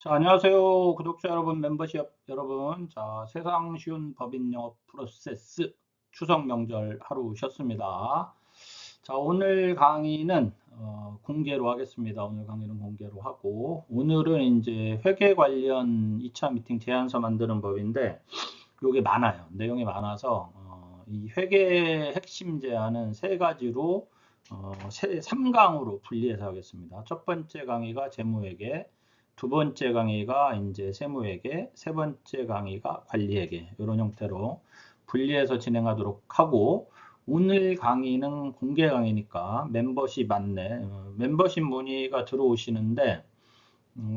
자, 안녕하세요. 구독자 여러분, 멤버십 여러분. 자, 세상 쉬운 법인 영업 프로세스 추석 명절 하루 쉬었습니다. 자, 오늘 강의는 공개로 하겠습니다. 오늘 강의는 공개로 하고, 오늘은 이제 회계 관련 2차 미팅 제안서 만드는 법인데, 요게 많아요. 내용이 많아서, 이 회계 핵심 제안은 세 가지로, 3강으로 분리해서 하겠습니다. 첫 번째 강의가 재무회계, 두 번째 강의가 이제 세무회계, 세 번째 강의가 관리회계, 이런 형태로 분리해서 진행하도록 하고, 오늘 강의는 공개 강의니까 멤버십 안내, 멤버십 문의가 들어오시는데,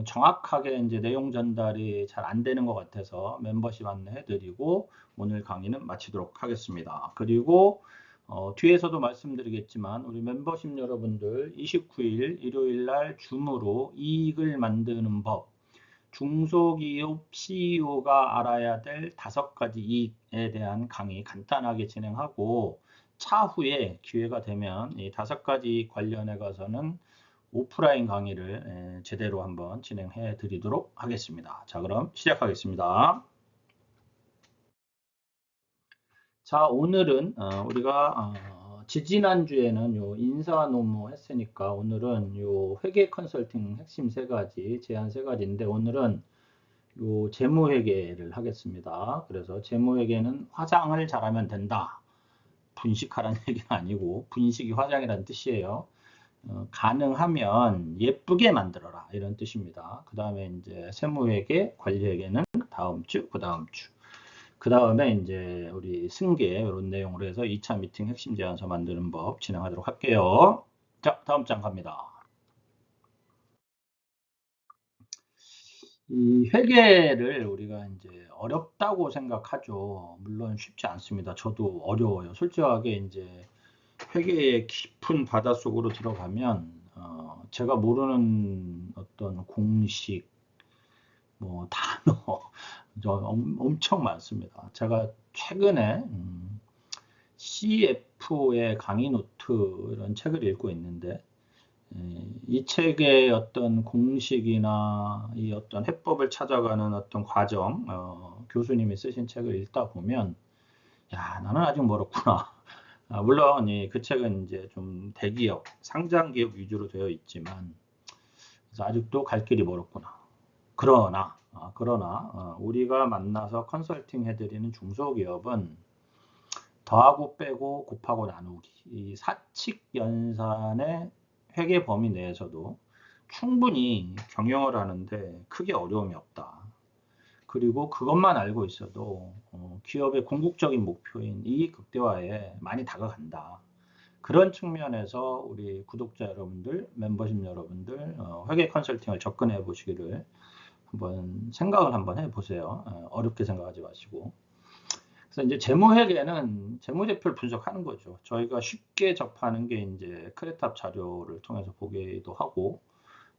정확하게 이제 내용 전달이 잘 안 되는 것 같아서 멤버십 안내해 드리고 오늘 강의는 마치도록 하겠습니다. 그리고 뒤에서도 말씀드리겠지만 우리 멤버십 여러분들 29일 일요일 날 줌으로 이익을 만드는 법, 중소기업 CEO가 알아야 될 5가지 이익에 대한 강의 간단하게 진행하고 차후에 기회가 되면 이 5가지 관련해 가서는 오프라인 강의를 제대로 한번 진행해 드리도록 하겠습니다. 자, 그럼 시작하겠습니다. 자, 오늘은 우리가 지지난주에는 요 인사 노무 했으니까 오늘은 요 회계 컨설팅 핵심 세 가지, 제안 세 가지인데 오늘은 요 재무회계를 하겠습니다. 그래서 재무회계는 화장을 잘하면 된다. 분식하라는 얘기는 아니고 분식이 화장이라는 뜻이에요. 가능하면 예쁘게 만들어라 이런 뜻입니다. 그 다음에 이제 세무회계, 관리회계는 다음 주, 그 다음 주. 그 다음에 이제 우리 승계 이런 내용으로 해서 2차 미팅 핵심 제안서 만드는 법 진행하도록 할게요. 자, 다음 장 갑니다. 이 회계를 우리가 이제 어렵다고 생각하죠. 물론 쉽지 않습니다. 저도 어려워요. 솔직하게 이제 회계의 깊은 바닷속으로 들어가면 제가 모르는 어떤 공식, 뭐 단어 엄청 많습니다. 제가 최근에 CF의 강의 노트 이런 책을 읽고 있는데 이 책의 어떤 공식이나 이 어떤 해법을 찾아가는 어떤 과정, 교수님이 쓰신 책을 읽다 보면 야, 나는 아직 멀었구나. 물론 그 책은 이제 좀 대기업, 상장 기업 위주로 되어 있지만 그래서 아직도 갈 길이 멀었구나. 그러나 우리가 만나서 컨설팅 해드리는 중소기업은 더하고 빼고 곱하고 나누기 이 사칙 연산의 회계 범위 내에서도 충분히 경영을 하는데 크게 어려움이 없다. 그리고 그것만 알고 있어도 기업의 궁극적인 목표인 이익 극대화에 많이 다가간다. 그런 측면에서 우리 구독자 여러분들, 멤버십 여러분들 회계 컨설팅을 접근해 보시기를 한번 생각을 한번 해보세요. 어렵게 생각하지 마시고. 그래서 이제 재무회계는 재무제표를 분석하는 거죠. 저희가 쉽게 접하는 게 이제 크레탑 자료를 통해서 보기도 하고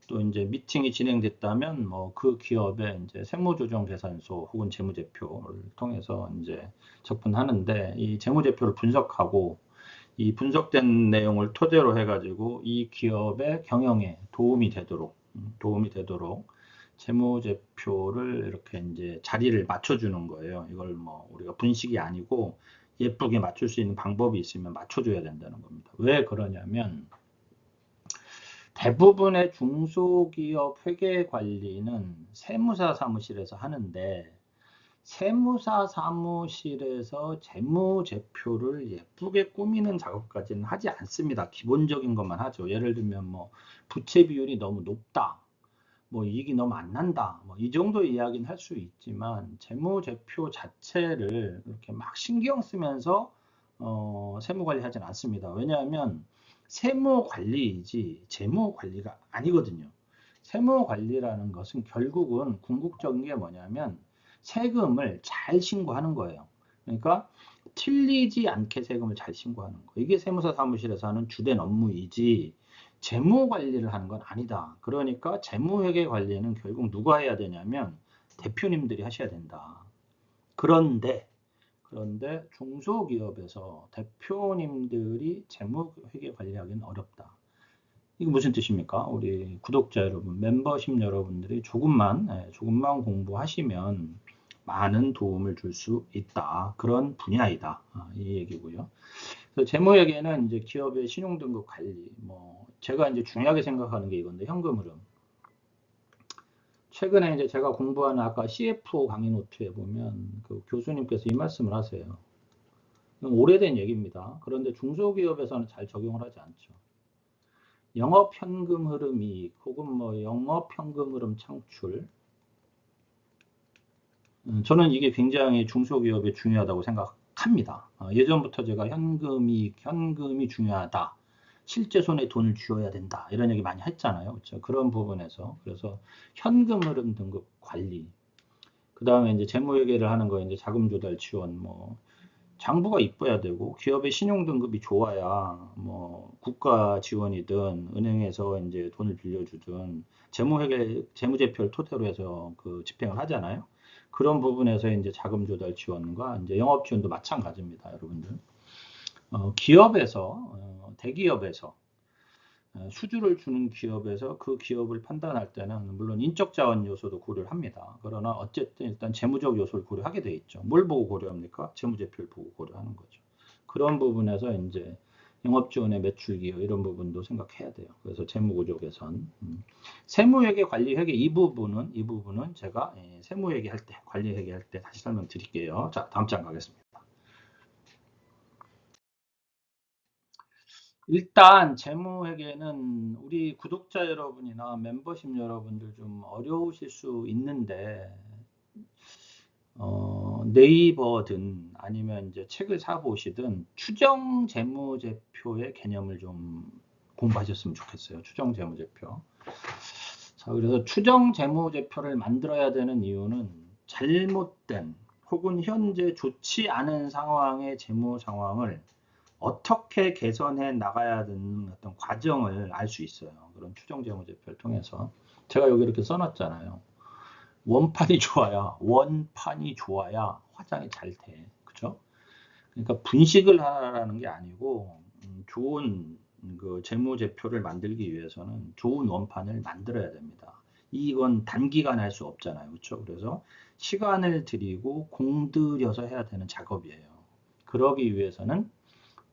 또 이제 미팅이 진행됐다면 뭐 그 기업의 이제 세무조정계산서 혹은 재무제표를 통해서 이제 접근하는데 이 재무제표를 분석하고 이 분석된 내용을 토대로 해가지고 이 기업의 경영에 도움이 되도록 재무제표를 이렇게 이제 자리를 맞춰주는 거예요. 이걸 뭐 우리가 분식이 아니고 예쁘게 맞출 수 있는 방법이 있으면 맞춰줘야 된다는 겁니다. 왜 그러냐면 대부분의 중소기업 회계 관리는 세무사 사무실에서 하는데 세무사 사무실에서 재무제표를 예쁘게 꾸미는 작업까지는 하지 않습니다. 기본적인 것만 하죠. 예를 들면 뭐 부채 비율이 너무 높다. 뭐 이익이 너무 안 난다. 뭐 이 정도 이야기는 할 수 있지만 재무제표 자체를 이렇게 막 신경 쓰면서 세무 관리하진 않습니다. 왜냐하면 세무 관리이지 재무 관리가 아니거든요. 세무 관리라는 것은 결국은 궁극적인 게 뭐냐면 세금을 잘 신고하는 거예요. 그러니까 틀리지 않게 세금을 잘 신고하는 거. 이게 세무사 사무실에서 하는 주된 업무이지 재무 관리를 하는 건 아니다. 그러니까 재무회계 관리는 결국 누가 해야 되냐면 대표님들이 하셔야 된다. 그런데 중소기업에서 대표님들이 재무회계 관리하기는 어렵다. 이게 무슨 뜻입니까? 우리 구독자 여러분, 멤버십 여러분들이 조금만 공부하시면 많은 도움을 줄 수 있다. 그런 분야이다. 이 얘기고요. 그래서 재무회계는 이제 기업의 신용등급 관리, 제가 이제 중요하게 생각하는 게 이건데, 현금 흐름. 최근에 이제 제가 공부하는 아까 CFO 강의 노트에 보면 그 교수님께서 이 말씀을 하세요. 오래된 얘기입니다. 그런데 중소기업에서는 잘 적용을 하지 않죠. 영업 현금 흐름 이익 혹은 영업 현금 흐름 창출. 저는 이게 굉장히 중소기업에 중요하다고 생각합니다. 예전부터 제가 현금이 중요하다. 실제 손에 돈을 쥐어야 된다. 이런 얘기 많이 했잖아요. 그렇죠? 그런 부분에서. 그래서 현금 흐름 등급 관리. 그 다음에 이제 재무회계를 하는 거 이제 자금 조달 지원, 장부가 이뻐야 되고, 기업의 신용 등급이 좋아야, 국가 지원이든, 은행에서 이제 돈을 빌려주든, 재무제표를 토대로 해서 그 집행을 하잖아요. 그런 부분에서 이제 자금 조달 지원과 이제 영업 지원도 마찬가지입니다, 여러분들. 대기업에서 수주를 주는 기업에서 그 기업을 판단할 때는 물론 인적 자원 요소도 고려를 합니다. 그러나 어쨌든 일단 재무적 요소를 고려하게 돼 있죠. 뭘 보고 고려합니까? 재무제표를 보고 고려하는 거죠. 그런 부분에서 이제 영업지원의 매출 기여 이런 부분도 생각해야 돼요. 그래서 재무구조 개선, 세무회계, 관리회계 이 부분은 제가 세무회계 할 때, 관리회계 할 때 다시 설명드릴게요. 자, 다음 장 가겠습니다. 일단 재무회계는 우리 구독자 여러분이나 멤버십 여러분들 좀 어려우실 수 있는데 네이버든 아니면 이제 책을 사보시든 추정 재무제표의 개념을 좀 공부하셨으면 좋겠어요. 추정 재무제표. 자, 그래서 추정 재무제표를 만들어야 되는 이유는 잘못된 혹은 현재 좋지 않은 상황의 재무 상황을 어떻게 개선해 나가야 되는 어떤 과정을 알 수 있어요. 그런 추정 재무제표를 통해서. 제가 여기 이렇게 써놨잖아요. 원판이 좋아야 화장이 잘 돼. 그죠? 그러니까 분식을 하라는 게 아니고, 좋은 그 재무제표를 만들기 위해서는 좋은 원판을 만들어야 됩니다. 이건 단기간에 할 수 없잖아요. 그렇죠? 그래서 시간을 들이고 공들여서 해야 되는 작업이에요. 그러기 위해서는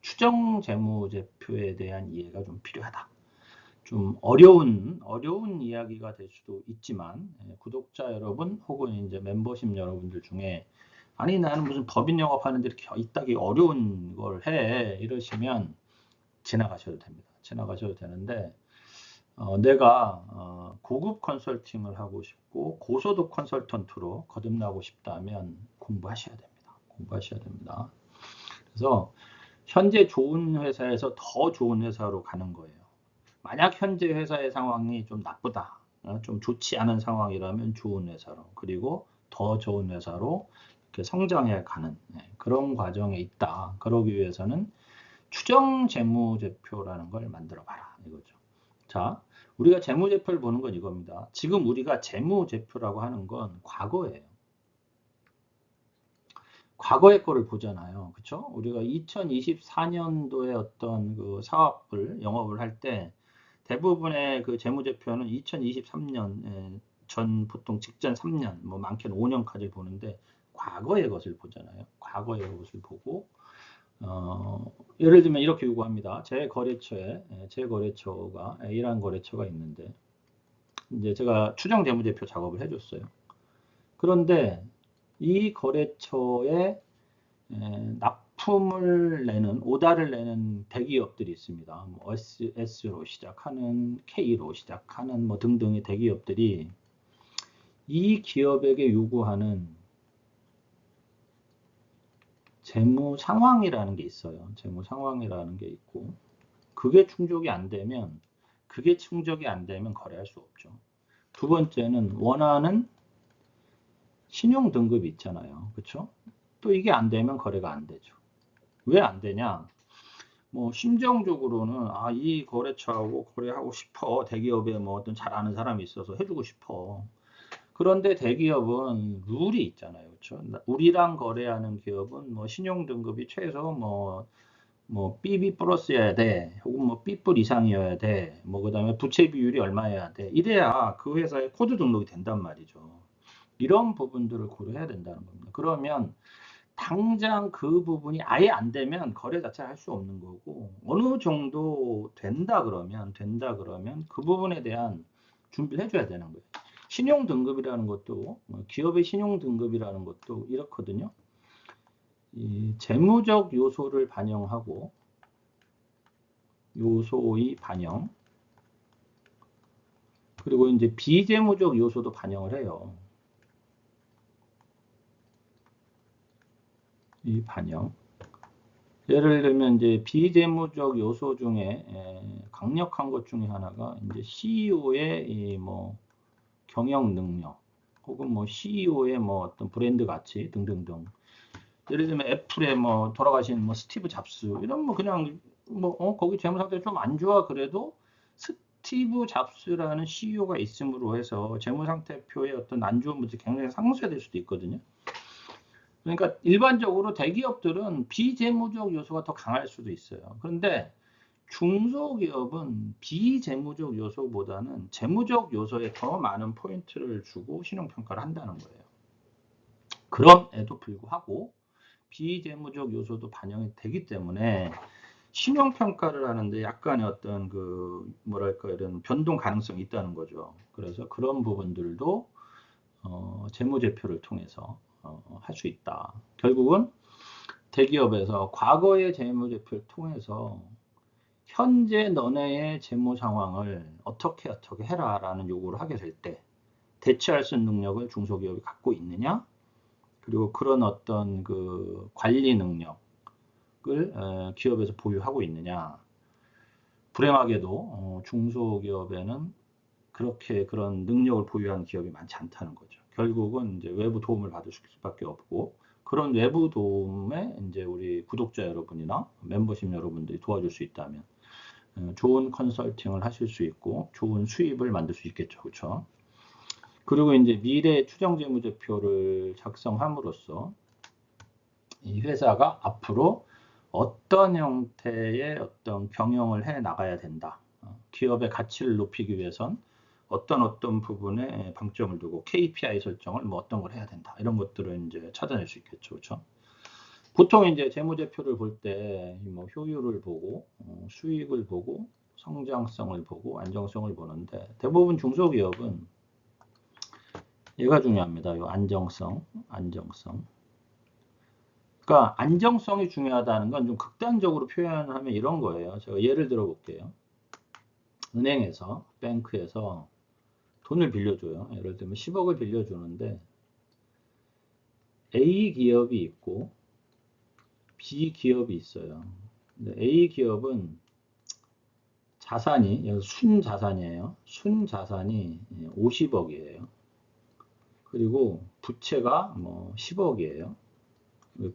추정 재무제표에 대한 이해가 좀 필요하다. 좀 어려운 이야기가 될 수도 있지만, 구독자 여러분 혹은 이제 멤버십 여러분들 중에 아니 나는 무슨 법인 영업하는데 이렇게 이따기 어려운 걸 해 이러시면 지나가셔도 됩니다. 지나가셔도 되는데 내가 고급 컨설팅을 하고 싶고 고소득 컨설턴트로 거듭나고 싶다면 공부하셔야 됩니다. 공부하셔야 됩니다. 그래서 현재 좋은 회사에서 더 좋은 회사로 가는 거예요. 만약 현재 회사의 상황이 좀 나쁘다, 좀 좋지 않은 상황이라면 좋은 회사로, 그리고 더 좋은 회사로 이렇게 성장해 가는 그런 과정에 있다. 그러기 위해서는 추정 재무제표라는 걸 만들어 봐라 이거죠. 자, 우리가 재무제표를 보는 건 이겁니다. 지금 우리가 재무제표라고 하는 건 과거예요. 과거의 거를 보잖아요. 그쵸? 우리가 2024년도에 어떤 그 사업을, 영업을 할 때 대부분의 그 재무제표는 2023년 전 보통 직전 3년, 많게는 5년까지 보는데 과거의 것을 보잖아요. 과거의 것을 보고 예를 들면 이렇게 요구합니다. 제 거래처가 A라는 거래처가 있는데 이제 제가 추정 재무제표 작업을 해줬어요. 그런데 이 거래처에 납품을 내는, 오다를 내는 대기업들이 있습니다. S로 시작하는, K로 시작하는 등등의 대기업들이 이 기업에게 요구하는 재무 상황이라는 게 있어요. 재무 상황이라는 게 있고 그게 충족이 안 되면 거래할 수 없죠. 두 번째는 원하는 신용 등급이 있잖아요. 그렇죠? 또 이게 안 되면 거래가 안 되죠. 왜 안 되냐? 심정적으로는 이 거래처하고 거래하고 싶어. 대기업에 어떤 잘 아는 사람이 있어서 해주고 싶어. 그런데 대기업은 룰이 있잖아요. 그렇죠? 우리랑 거래하는 기업은 신용 등급이 최소 뭐 BB 플러스여야 돼, 혹은 뭐 B뿔 이상이어야 돼, 뭐 그다음에 부채 비율이 얼마여야 돼. 이래야 그 회사에 코드 등록이 된단 말이죠. 이런 부분들을 고려해야 된다는 겁니다. 그러면 당장 그 부분이 아예 안 되면 거래 자체를 할 수 없는 거고, 어느 정도 된다 그러면 그 부분에 대한 준비를 해줘야 되는 거예요. 신용 등급이라는 것도, 기업의 신용 등급이라는 것도 이렇거든요. 이 재무적 요소를 반영하고, 요소의 반영, 그리고 이제 비재무적 요소도 반영을 해요. 이 반영. 예를 들면 이제 비재무적 요소 중에 강력한 것 중에 하나가 이제 CEO의 이 뭐 경영 능력, 혹은 뭐 CEO의 뭐 어떤 브랜드 가치 등등등. 예를 들면 애플의 뭐 돌아가신 뭐 스티브 잡스 이런 뭐 그냥 뭐 거기 재무 상태 좀 안 좋아 그래도 스티브 잡스라는 CEO가 있음으로 해서 재무 상태표의 어떤 안 좋은 문제 굉장히 상쇄될 수도 있거든요. 그러니까 일반적으로 대기업들은 비재무적 요소가 더 강할 수도 있어요. 그런데 중소기업은 비재무적 요소보다는 재무적 요소에 더 많은 포인트를 주고 신용평가를 한다는 거예요. 그럼에도 불구하고 비재무적 요소도 반영이 되기 때문에 신용평가를 하는데 약간의 어떤 그 뭐랄까 이런 변동 가능성이 있다는 거죠. 그래서 그런 부분들도 재무제표를 통해서 할 수 있다. 결국은 대기업에서 과거의 재무제표를 통해서 현재 너네의 재무 상황을 어떻게 해라라는 요구를 하게 될 때 대처할 수 있는 능력을 중소기업이 갖고 있느냐? 그리고 그런 어떤 그 관리 능력을 기업에서 보유하고 있느냐? 불행하게도 중소기업에는 그렇게 그런 능력을 보유하는 기업이 많지 않다는 거죠. 결국은 이제 외부 도움을 받을 수밖에 없고, 그런 외부 도움에 이제 우리 구독자 여러분이나 멤버십 여러분들이 도와줄 수 있다면 좋은 컨설팅을 하실 수 있고 좋은 수입을 만들 수 있겠죠. 그렇죠? 그리고 이제 미래 추정 재무제표를 작성함으로써 이 회사가 앞으로 어떤 형태의 어떤 경영을 해 나가야 된다. 기업의 가치를 높이기 위해선 어떤 부분에 방점을 두고 KPI 설정을 뭐 어떤 걸 해야 된다. 이런 것들을 이제 찾아낼 수 있겠죠. 그렇죠? 보통 이제 재무제표를 볼 때 뭐 효율을 보고 수익을 보고 성장성을 보고 안정성을 보는데 대부분 중소기업은 얘가 중요합니다. 이 안정성. 그러니까 안정성이 중요하다는 건 좀 극단적으로 표현하면 이런 거예요. 제가 예를 들어 볼게요. 은행에서, 뱅크에서 돈을 빌려줘요. 예를 들면 10억을 빌려주는데 A 기업이 있고 B 기업이 있어요. 근데 A 기업은 자산이 순자산이에요. 순자산이 50억이에요. 그리고 부채가 뭐 10억이에요.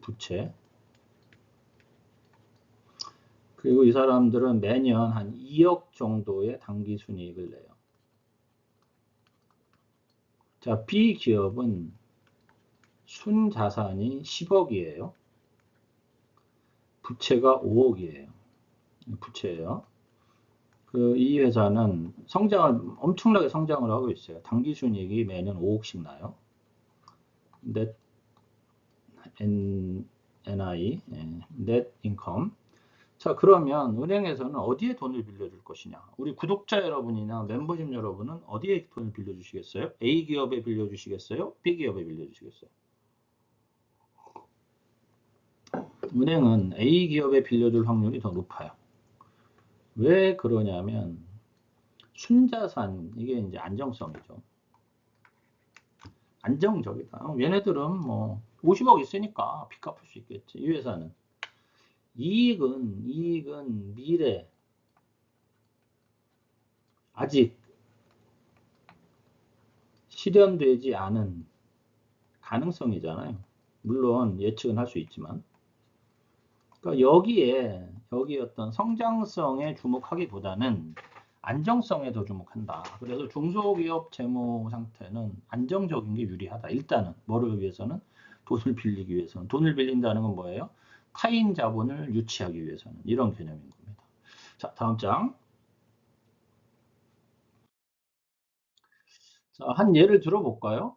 부채. 그리고 이 사람들은 매년 한 2억 정도의 당기 순이익을 내요. 자, B 기업은 순자산이 10억이에요. 부채가 5억이에요. 부채예요. 이 회사는 엄청나게 성장을 하고 있어요. 당기순이익이 매년 5억씩 나요. NI, Net Income. 자, 그러면 은행에서는 어디에 돈을 빌려줄 것이냐? 우리 구독자 여러분이나 멤버십 여러분은 어디에 돈을 빌려주시겠어요? A 기업에 빌려주시겠어요? B 기업에 빌려주시겠어요? 은행은 A 기업에 빌려줄 확률이 더 높아요. 왜 그러냐면 순자산, 이게 이제 안정성이죠. 안정적이다. 얘네들은 뭐 50억 있으니까 빚 갚을 수 있겠지. 이 회사는 이익은 미래 아직 실현되지 않은 가능성이잖아요. 물론 예측은 할 수 있지만, 그러니까 여기에 어떤 성장성에 주목하기보다는 안정성에 더 주목한다. 그래서 중소기업 재무 상태는 안정적인 게 유리하다. 일단은 뭐를 위해서는 돈을 빌리기 위해서는 돈을 빌린다는 건 뭐예요? 타인 자본을 유치하기 위해서는 이런 개념인 겁니다. 자, 다음 장. 자, 한 예를 들어볼까요?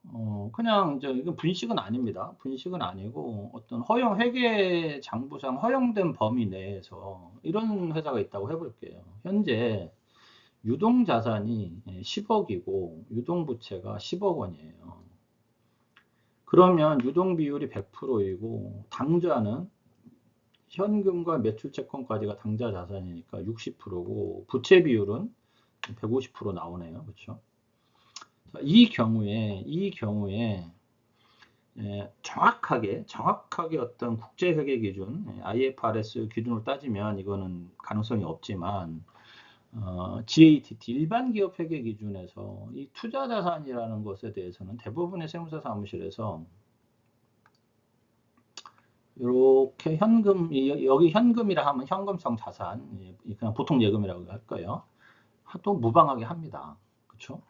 그냥 이제 이건 분식은 아닙니다. 분식은 아니고 어떤 허용 회계 장부상 허용된 범위 내에서 이런 회사가 있다고 해볼게요. 현재 유동 자산이 10억이고 유동 부채가 10억 원이에요. 그러면 유동 비율이 100%이고 당좌는 현금과 매출 채권까지가 당좌 자산이니까 60%고 부채 비율은 150% 나오네요. 그렇죠? 이 경우에 정확하게 어떤 국제회계 기준, IFRS 기준으로 따지면 이거는 가능성이 없지만 GATT 일반 기업 회계 기준에서 이 투자 자산이라는 것에 대해서는 대부분의 세무사 사무실에서 이렇게 현금, 여기 현금이라 하면 현금성 자산, 그냥 보통 예금이라고 할 거예요. 또 무방하게 합니다. 그렇죠?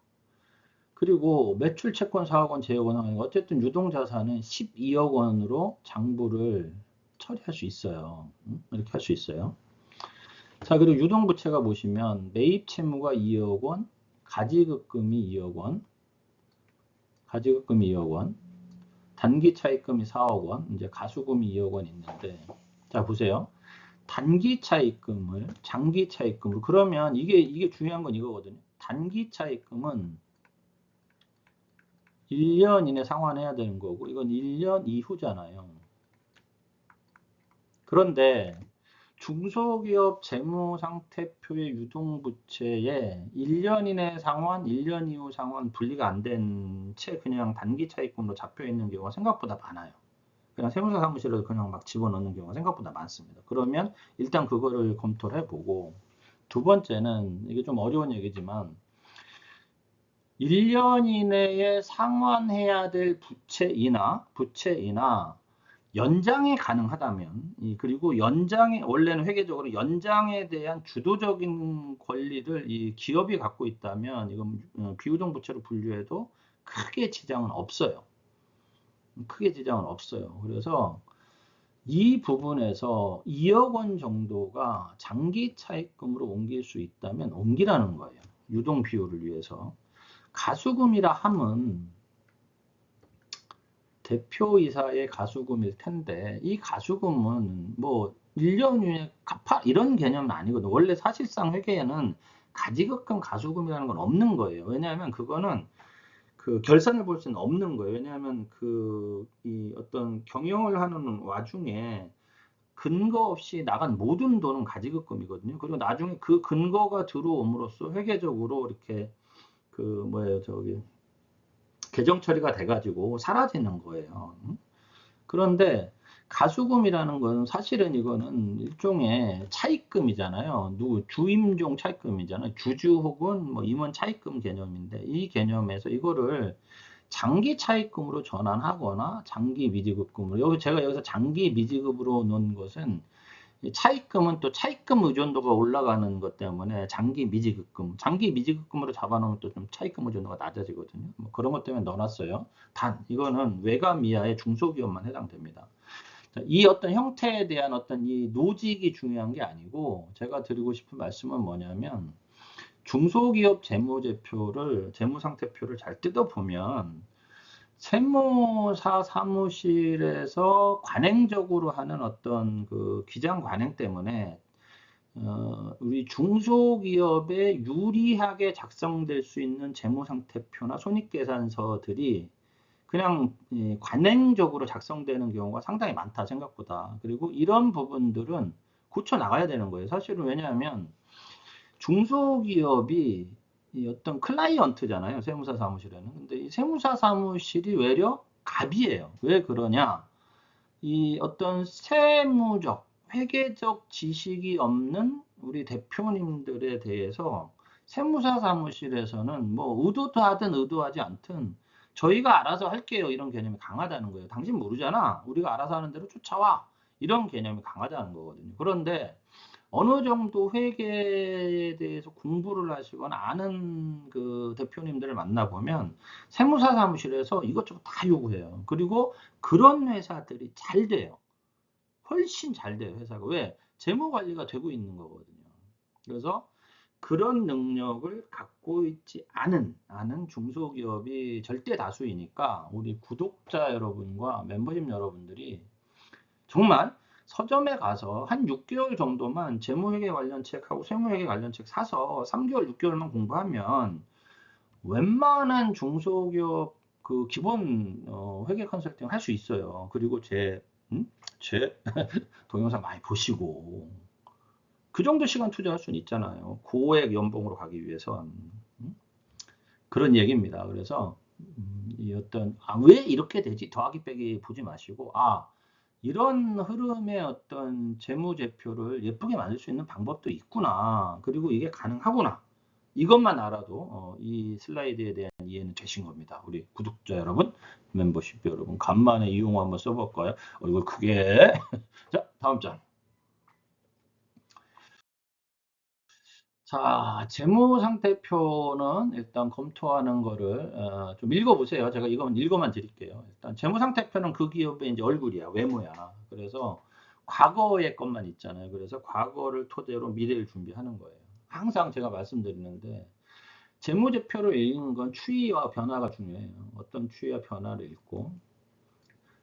그리고 매출 채권 4억 원, 제역 원은 어쨌든 유동 자산은 12억 원으로 장부를 처리할 수 있어요. 이렇게 할 수 있어요. 자, 그리고 유동 부채가 보시면 매입 채무가 2억 원, 가지급금이 2억 원, 단기 차입금이 4억 원, 이제 가수금이 2억 원 있는데, 자 보세요. 단기 차입금을 장기 차입금으로, 그러면 이게 중요한 건 이거거든요. 단기 차입금은 1년 이내 상환해야 되는 거고, 이건 1년 이후잖아요. 그런데 중소기업 재무상태표의 유동부채에 1년 이내 상환, 1년 이후 상환 분리가 안 된 채 그냥 단기 차입금으로 잡혀 있는 경우가 생각보다 많아요. 그냥 세무사 사무실에서 그냥 막 집어넣는 경우가 생각보다 많습니다. 그러면 일단 그거를 검토를 해보고, 두 번째는 이게 좀 어려운 얘기지만 1년 이내에 상환해야 될 부채이나 연장이 가능하다면, 그리고 원래는 회계적으로 연장에 대한 주도적인 권리를 이 기업이 갖고 있다면 이건 비유동 부채로 분류해도 크게 지장은 없어요. 그래서 이 부분에서 2억 원 정도가 장기 차입금으로 옮길 수 있다면 옮기라는 거예요. 유동 비율을 위해서. 가수금이라 함은 대표이사의 가수금일 텐데, 이 가수금은 뭐 1년 후에 갚아 이런 개념은 아니거든요. 원래 사실상 회계에는 가지급금 가수금이라는 건 없는 거예요. 왜냐하면 그거는 그 결산을 볼 수는 없는 거예요. 왜냐하면 이 어떤 경영을 하는 와중에 근거 없이 나간 모든 돈은 가지급금이거든요. 그리고 나중에 그 근거가 들어옴으로써 회계적으로 이렇게 계정 처리가 돼가지고 사라지는 거예요. 그런데 가수금이라는 건 사실은 이거는 일종의 차입금이잖아요. 주임종 차입금이잖아요. 주주 혹은 뭐 임원 차입금 개념인데, 이 개념에서 이거를 장기 차입금으로 전환하거나 장기 미지급금으로, 제가 여기서 장기 미지급으로 놓은 것은 차입금은 또 차입금 의존도가 올라가는 것 때문에 장기 미지급금으로 잡아놓으면 또 좀 차입금 의존도가 낮아지거든요. 뭐 그런 것 때문에 넣어놨어요. 단 이거는 외감 이하의 중소기업만 해당됩니다. 이 어떤 형태에 대한 어떤 이 노직이 중요한 게 아니고, 제가 드리고 싶은 말씀은 뭐냐면, 중소기업 재무상태표를 잘 뜯어보면 세무사 사무실에서 관행적으로 하는 어떤 그 기장 관행 때문에 우리 중소기업에 유리하게 작성될 수 있는 재무상태표나 손익계산서들이 그냥 관행적으로 작성되는 경우가 상당히 많다, 생각보다. 그리고 이런 부분들은 고쳐 나가야 되는 거예요. 사실은. 왜냐하면 중소기업이 이 어떤 클라이언트잖아요, 세무사 사무실에는. 근데 이 세무사 사무실이 외려 갑이에요. 왜 그러냐? 이 어떤 세무적, 회계적 지식이 없는 우리 대표님들에 대해서 세무사 사무실에서는 뭐 의도도 하든 의도하지 않든 저희가 알아서 할게요, 이런 개념이 강하다는 거예요. 당신 모르잖아, 우리가 알아서 하는 대로 쫓아와, 이런 개념이 강하다는 거거든요. 그런데 어느 정도 회계에 대해서 공부를 하시거나 아는 그 대표님들을 만나보면 세무사 사무실에서 이것저것 다 요구해요. 그리고 그런 회사들이 잘 돼요. 훨씬 잘 돼요, 회사가. 왜? 재무 관리가 되고 있는 거거든요. 그래서 그런 능력을 갖고 있지 않은 중소기업이 절대 다수이니까 우리 구독자 여러분과 멤버십 여러분들이 정말 서점에 가서 한 6개월 정도만 재무회계 관련 책하고 세무회계 관련 책 사서 3개월, 6개월만 공부하면 웬만한 중소기업 그 기본 회계 컨설팅 할 수 있어요. 그리고 제 동영상 많이 보시고 그 정도 시간 투자할 수는 있잖아요. 고액 연봉으로 가기 위해선. 그런 얘기입니다. 그래서 이 어떤 왜 이렇게 되지? 더하기 빼기 보지 마시고 이런 흐름의 어떤 재무제표를 예쁘게 만들 수 있는 방법도 있구나. 그리고 이게 가능하구나. 이것만 알아도 이 슬라이드에 대한 이해는 되신 겁니다. 우리 구독자 여러분, 멤버십 여러분, 간만에 이용어 한번 써볼까요? 얼굴 크게. 자, 다음 장. 자, 재무상태표는 일단 검토하는 거를 좀 읽어보세요. 제가 이건 읽어만 드릴게요. 일단 재무상태표는 그 기업의 이제 얼굴이야, 외모야. 그래서 과거의 것만 있잖아요. 그래서 과거를 토대로 미래를 준비하는 거예요. 항상 제가 말씀드리는데 재무제표를 읽는 건 추이와 변화가 중요해요. 어떤 추이와 변화를 읽고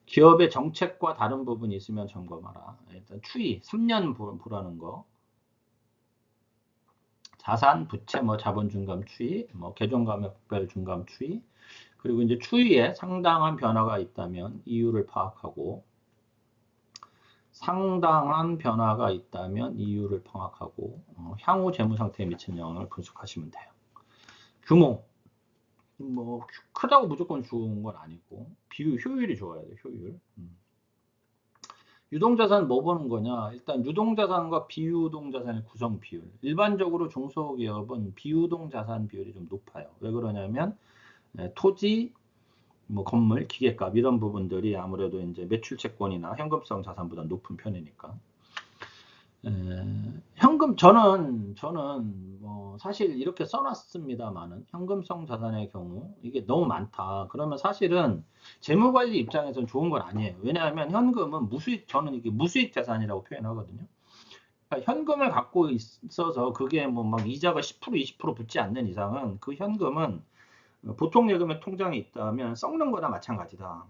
기업의 정책과 다른 부분이 있으면 점검하라. 일단 추이, 3년 보라는 거. 자산, 부채, 뭐 자본 중감 추이, 뭐 계종감액별 중감 추이, 그리고 이제 추이에 상당한 변화가 있다면 이유를 파악하고, 상당한 변화가 있다면 이유를 파악하고, 향후 재무 상태에 미치는 영향을 분석하시면 돼요. 규모, 뭐 크다고 무조건 좋은 건 아니고 비율, 효율이 좋아야 돼요. 효율. 유동자산 뭐 보는 거냐? 일단 유동자산과 비유동자산의 구성 비율. 일반적으로 중소기업은 비유동자산 비율이 좀 높아요. 왜 그러냐면 토지, 뭐 건물, 기계값 이런 부분들이 아무래도 이제 매출 채권이나 현금성 자산보다 높은 편이니까. 현금 저는 뭐 사실 이렇게 써놨습니다만은 현금성 자산의 경우 이게 너무 많다. 그러면 사실은 재무관리 입장에서는 좋은 건 아니에요. 왜냐하면 현금은 저는 이게 무수익 자산이라고 표현하거든요. 그러니까 현금을 갖고 있어서 그게 뭐 막 이자가 10% 20% 붙지 않는 이상은 그 현금은 보통 예금의 통장에 있다면 썩는 거나 마찬가지다.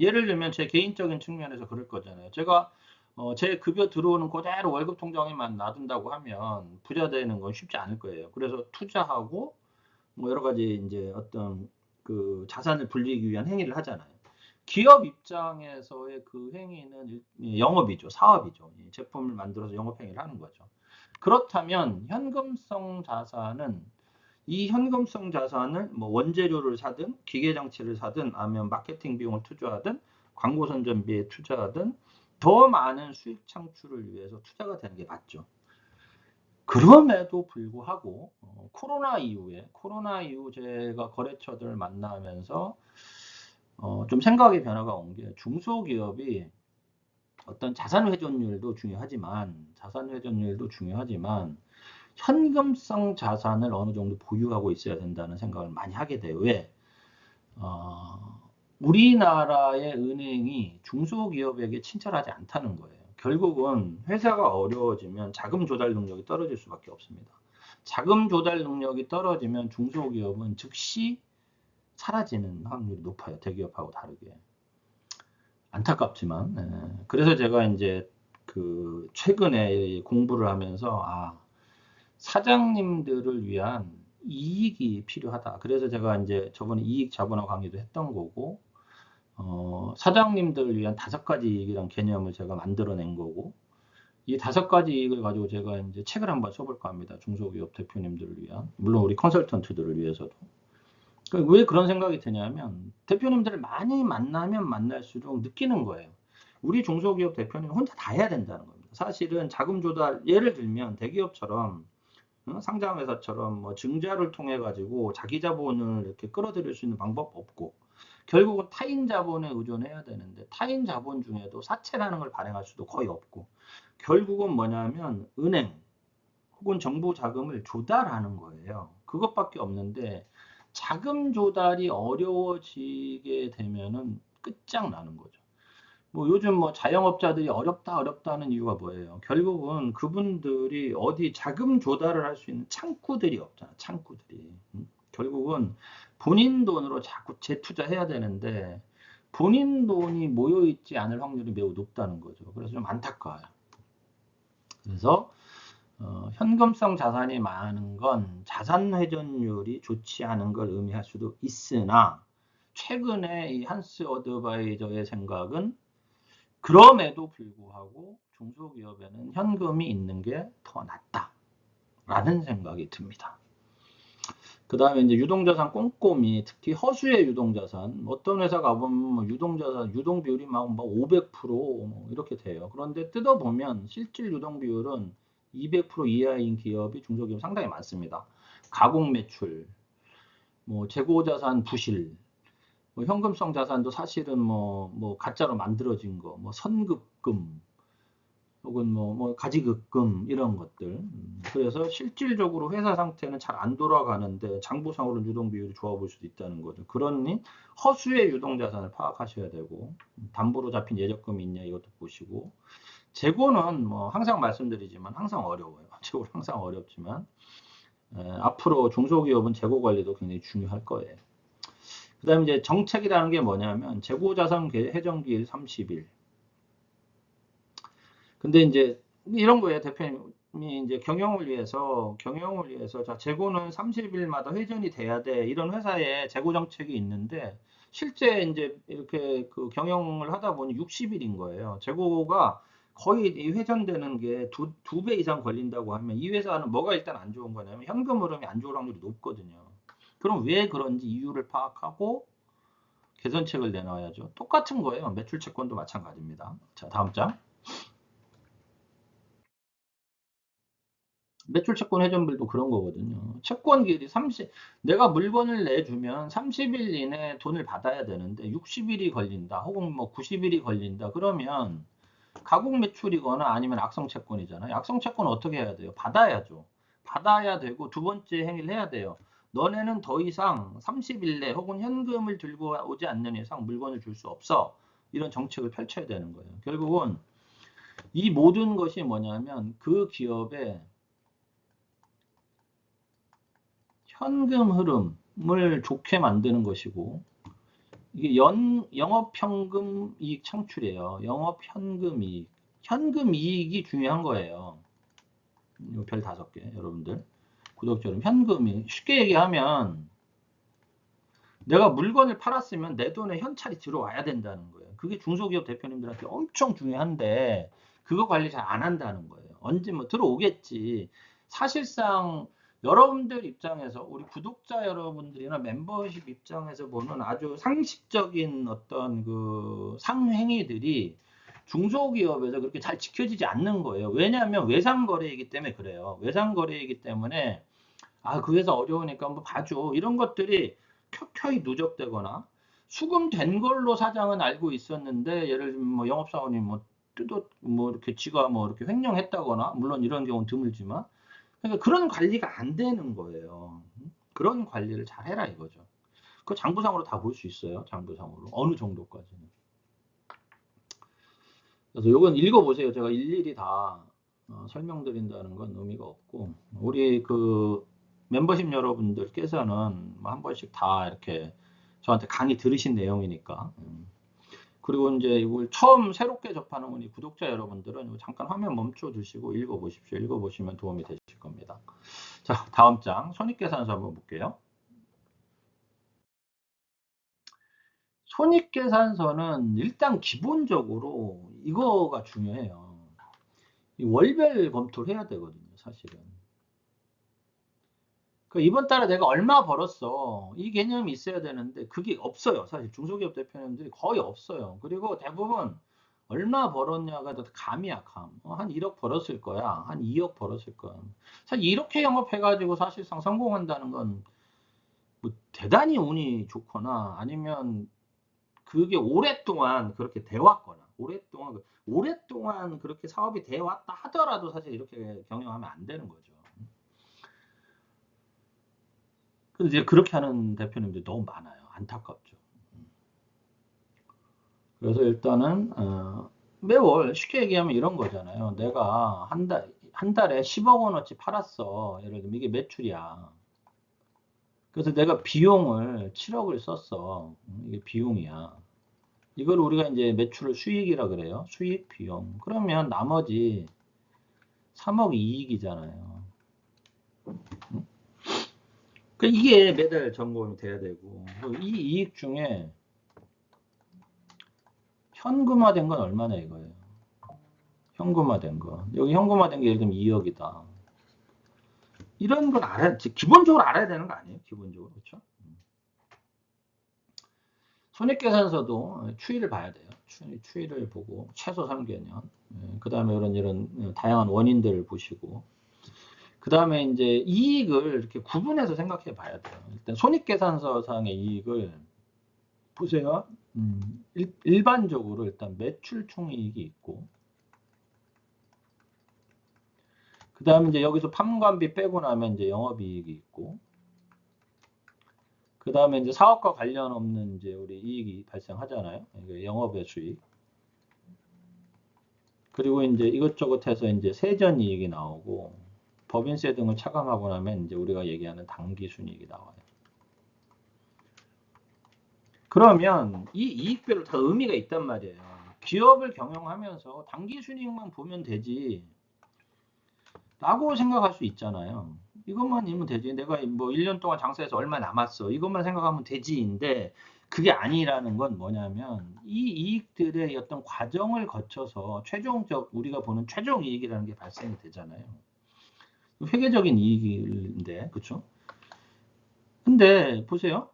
예를 들면 제 개인적인 측면에서 그럴 거잖아요. 제가 제 급여 들어오는 그대로 월급 통장에만 놔둔다고 하면 부자 되는 건 쉽지 않을 거예요. 그래서 투자하고 뭐 여러 가지 이제 어떤 그 자산을 불리기 위한 행위를 하잖아요. 기업 입장에서의 그 행위는 영업이죠, 사업이죠. 제품을 만들어서 영업 행위를 하는 거죠. 그렇다면 현금성 자산은 이 현금성 자산을 뭐 원재료를 사든 기계 장치를 사든 아니면 마케팅 비용을 투자하든 광고 선전비에 투자하든 더 많은 수익 창출을 위해서 투자가 되는 게 맞죠. 그럼에도 불구하고 코로나 이후 제가 거래처들을 만나면서 좀 생각의 변화가 온 게 중소기업이 어떤 자산 회전율도 중요하지만 현금성 자산을 어느 정도 보유하고 있어야 된다는 생각을 많이 하게 돼요. 왜? 우리나라의 은행이 중소기업에게 친절하지 않다는 거예요. 결국은 회사가 어려워지면 자금 조달 능력이 떨어질 수밖에 없습니다. 자금 조달 능력이 떨어지면 중소기업은 즉시 사라지는 확률이 높아요. 대기업하고 다르게. 안타깝지만. 그래서 제가 이제 그 최근에 공부를 하면서 사장님들을 위한 이익이 필요하다. 그래서 제가 이제 저번에 이익 자본화 강의도 했던 거고, 사장님들을 위한 5가지 이익이란 개념을 제가 만들어낸 거고, 이 5가지 이익을 가지고 제가 이제 책을 한번 써볼까 합니다. 중소기업 대표님들을 위한. 물론 우리 컨설턴트들을 위해서도. 왜 그런 생각이 드냐면, 대표님들을 많이 만나면 만날수록 느끼는 거예요. 우리 중소기업 대표님은 혼자 다 해야 된다는 겁니다. 사실은 자금 조달, 예를 들면 대기업처럼 상장회사처럼 뭐 증자를 통해 가지고 자기 자본을 이렇게 끌어들일 수 있는 방법 없고 결국은 타인 자본에 의존해야 되는데 타인 자본 중에도 사채라는 걸 발행할 수도 거의 없고 결국은 뭐냐면 은행 혹은 정부 자금을 조달하는 거예요. 그것밖에 없는데 자금 조달이 어려워지게 되면은 끝장나는 거죠. 뭐 요즘 뭐 자영업자들이 어렵다는 이유가 뭐예요? 결국은 그분들이 어디 자금 조달을 할 수 있는 창구들이 없잖아, 창구들이. 결국은 본인 돈으로 자꾸 재투자해야 되는데 본인 돈이 모여 있지 않을 확률이 매우 높다는 거죠. 그래서 좀 안타까워요. 그래서 현금성 자산이 많은 건 자산 회전율이 좋지 않은 걸 의미할 수도 있으나 최근에 이 한스 어드바이저의 생각은 그럼에도 불구하고 중소기업에는 현금이 있는 게 더 낫다라는 생각이 듭니다. 그 다음에 이제 유동자산 꼼꼼히, 특히 허수의 유동자산, 어떤 회사 가보면 뭐 유동자산, 유동 비율이 막 500% 이렇게 돼요. 그런데 뜯어보면 실질 유동 비율은 200% 이하인 기업이 중소기업 상당히 많습니다. 가공 매출, 뭐 재고자산 부실, 뭐 현금성 자산도 사실은 뭐 가짜로 만들어진 거, 뭐 선급금, 혹은 뭐 가지급금 이런 것들. 그래서 실질적으로 회사 상태는 잘 안 돌아가는데 장부상으로 유동 비율이 좋아 보일 수도 있다는 거죠. 그러니 허수의 유동 자산을 파악하셔야 되고 담보로 잡힌 예적금이 있냐 이것도 보시고 재고는 뭐 항상 말씀드리지만 항상 어려워요. 재고는 항상 어렵지만 앞으로 중소기업은 재고 관리도 굉장히 중요할 거예요. 그다음에 이제 정책이라는 게 뭐냐면 재고 자산 회전기일 30일. 근데 이제 이런 거예요. 대표님이 이제 경영을 위해서 자 재고는 30일마다 회전이 돼야 돼. 이런 회사에 재고 정책이 있는데 실제 이제 이렇게 그 경영을 하다 보니 60일인 거예요. 재고가 거의 회전되는 게 두 배 이상 걸린다고 하면 이 회사는 뭐가 일단 안 좋은 거냐면 현금 흐름이 안 좋을 확률이 높거든요. 그럼 왜 그런지 이유를 파악하고 개선책을 내놔야죠. 똑같은 거예요. 매출 채권도 마찬가지입니다. 자, 다음 장. 매출 채권 회전율도 그런 거거든요. 채권 기일이 30, 내가 물건을 내주면 30일 이내에 돈을 받아야 되는데 60일이 걸린다. 혹은 뭐 90일이 걸린다. 그러면 가공 매출이거나 아니면 악성 채권이잖아요. 악성 채권 어떻게 해야 돼요? 받아야죠. 받아야 되고 두 번째 행위를 해야 돼요. 너네는 더 이상 30일 내 혹은 현금을 들고 오지 않는 이상 물건을 줄 수 없어. 이런 정책을 펼쳐야 되는 거예요. 결국은 이 모든 것이 뭐냐면 그 기업의 현금 흐름을 좋게 만드는 것이고 이게 영업현금 이익 창출이에요. 영업현금 이익. 현금 이익이 중요한 거예요. 별 5개 여러분들. 구독자 여러분 현금이 쉽게 얘기하면 내가 물건을 팔았으면 내 돈에 현찰이 들어와야 된다는 거예요. 그게 중소기업 대표님들한테 엄청 중요한데 그거 관리 잘 안 한다는 거예요. 언제 뭐 들어오겠지. 사실상 여러분들 입장에서 우리 구독자 여러분들이나 멤버십 입장에서 보는 아주 상식적인 어떤 그 상행위들이 중소기업에서 그렇게 잘 지켜지지 않는 거예요. 왜냐하면 외상거래이기 때문에 그래요. 외상거래이기 때문에 그 회사 어려우니까 한번 봐줘. 이런 것들이 켜켜이 누적되거나 수금된 걸로 사장은 알고 있었는데 예를 들면 뭐 영업사원이 뭐 뭐 이렇게 지가 뭐 이렇게 횡령했다거나 물론 이런 경우는 드물지만 그러니까 그런 관리가 안 되는 거예요. 그런 관리를 잘 해라 이거죠. 그 장부상으로 다 볼 수 있어요. 장부상으로 어느 정도까지는. 그래서 이건 읽어보세요. 제가 일일이 다 설명드린다는 건 의미가 없고 우리 그 멤버십 여러분들께서는 한 번씩 다 이렇게 저한테 강의 들으신 내용이니까 그리고 이제 이걸 처음 새롭게 접하는 우리 구독자 여러분들은 잠깐 화면 멈춰 두시고 읽어보십시오. 읽어보시면 도움이 되실 겁니다. 자, 다음 장 손익계산서 한번 볼게요. 손익계산서는 일단 기본적으로 이거가 중요해요. 월별 검토를 해야 되거든요, 사실은. 이번 달에 내가 얼마 벌었어. 이 개념이 있어야 되는데 그게 없어요. 사실 중소기업 대표님들이 거의 없어요. 그리고 대부분 얼마 벌었냐가 감이야, 감. 한 1억 벌었을 거야. 한 2억 벌었을 거야. 사실 이렇게 영업해가지고 사실상 성공한다는 건 뭐 대단히 운이 좋거나 아니면 그게 오랫동안 그렇게 돼 왔거나 오랫동안 그렇게 사업이 돼 왔다 하더라도 사실 이렇게 경영하면 안 되는 거죠. 근데 이제 그렇게 하는 대표님들이 너무 많아요. 안타깝죠. 그래서 일단은 매월 쉽게 얘기하면 이런 거잖아요. 내가 한 달에 10억 원어치 팔았어. 예를 들면 이게 매출이야. 그래서 내가 비용을 7억을 썼어. 이게 비용이야. 이걸 우리가 이제 매출을 수익이라 그래요. 수익, 비용. 그러면 나머지 3억 이익이잖아요. 그 이게 매달 점검이 돼야 되고 이 이익 중에 현금화된 건 얼마나 이거예요. 현금화된 거. 여기 현금화된 게 예를 들면 2억이다. 이런 걸 알아야, 기본적으로 알아야 되는 거 아니에요? 기본적으로. 그렇죠? 손익계산서도 추이를 봐야 돼요. 추이를 보고 최소 3개년. 그 다음에 이런 다양한 원인들을 보시고 그 다음에 이제 이익을 이렇게 구분해서 생각해 봐야 돼요. 일단 손익계산서상의 이익을 보세요. 일반적으로 일단 매출 총이익이 있고 그 다음에 이제 여기서 판관비 빼고 나면 이제 영업이익이 있고 그 다음에 이제 사업과 관련 없는 이제 우리 이익이 발생하잖아요. 영업의 수익. 그리고 이제 이것저것 해서 이제 세전 이익이 나오고 법인세 등을 차감하고 나면 이제 우리가 얘기하는 당기순이익이 나와요. 그러면 이 이익별로 다 의미가 있단 말이에요. 기업을 경영하면서 당기순이익만 보면 되지 라고 생각할 수 있잖아요. 이것만 이면 되지. 내가 뭐 1년 동안 장사해서 얼마 남았어. 이것만 생각하면 되지인데 그게 아니라는 건 뭐냐면 이 이익들의 어떤 과정을 거쳐서 최종적 우리가 보는 최종 이익이라는 게 발생이 되잖아요. 회계적인 이익인데 그렇죠? 근데 보세요.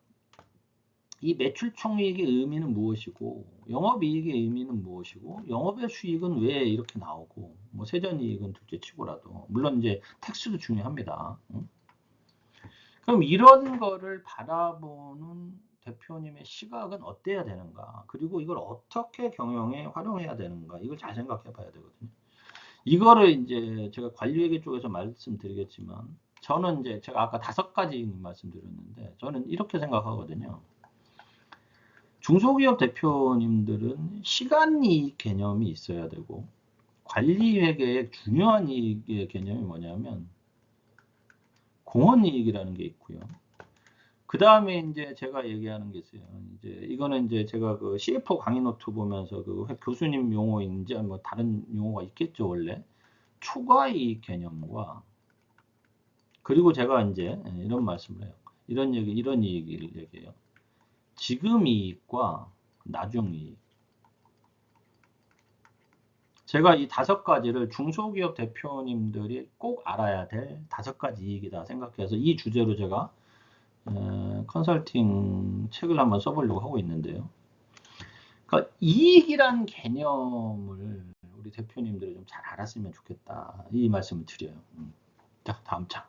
이 매출 총이익의 의미는 무엇이고 영업이익의 의미는 무엇이고 영업의 수익은 왜 이렇게 나오고 뭐 세전이익은 둘째 치고라도 물론 이제 텍스도 중요합니다. 그럼 이런 거를 바라보는 대표님의 시각은 어때야 되는가? 그리고 이걸 어떻게 경영에 활용해야 되는가? 이걸 잘 생각해 봐야 되거든요. 이거를 이제 제가 관리회계 쪽에서 말씀드리겠지만 저는 이제 제가 아까 5가지 말씀드렸는데 저는 이렇게 생각하거든요. 중소기업 대표님들은 시간이익 개념이 있어야 되고 관리회계의 중요한 이익의 개념이 뭐냐면 공헌이익이라는 게 있고요. 그 다음에 이제 제가 얘기하는 게 있어요. 이제 이거는 이제 제가 그 CFO 강의 노트 보면서 그 교수님 용어인지 뭐 다른 용어가 있겠죠 원래 초과이익 개념과 그리고 제가 이제 이런 말씀을 해요. 이런 이익을 얘기해요. 지금 이익과 나중 이익. 제가 이 5가지를 중소기업 대표님들이 꼭 알아야 될 5가지 이익이다 생각해서 이 주제로 제가 컨설팅 책을 한번 써보려고 하고 있는데요. 그러니까 이익이란 개념을 우리 대표님들이 좀 잘 알았으면 좋겠다. 이 말씀을 드려요. 자, 다음 장.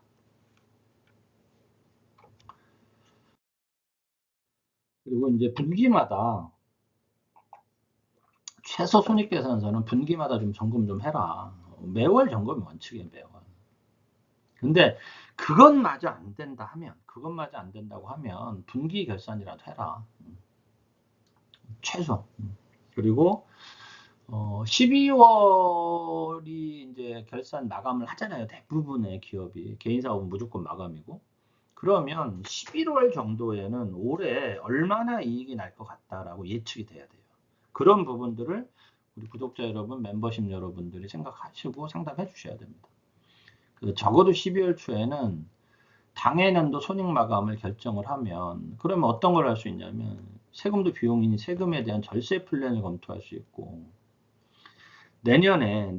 그리고 이제 분기마다 최소 손익계산서는 분기마다 좀 점검 좀 해라. 매월 점검이 원칙이에요, 매월. 근데 그것마저 안 된다 하면, 그것마저 안 된다고 하면 분기 결산이라도 해라. 최소. 그리고 12월이 이제 결산 마감을 하잖아요. 대부분의 기업이. 개인 사업은 무조건 마감이고. 그러면 11월 정도에는 올해 얼마나 이익이 날 것 같다라고 예측이 돼야 돼요. 그런 부분들을 우리 구독자 여러분, 멤버십 여러분들이 생각하시고 상담해 주셔야 됩니다. 적어도 12월 초에는 당해년도 손익 마감을 결정을 하면 그러면 어떤 걸 할 수 있냐면 세금도 비용이니 세금에 대한 절세 플랜을 검토할 수 있고 내년에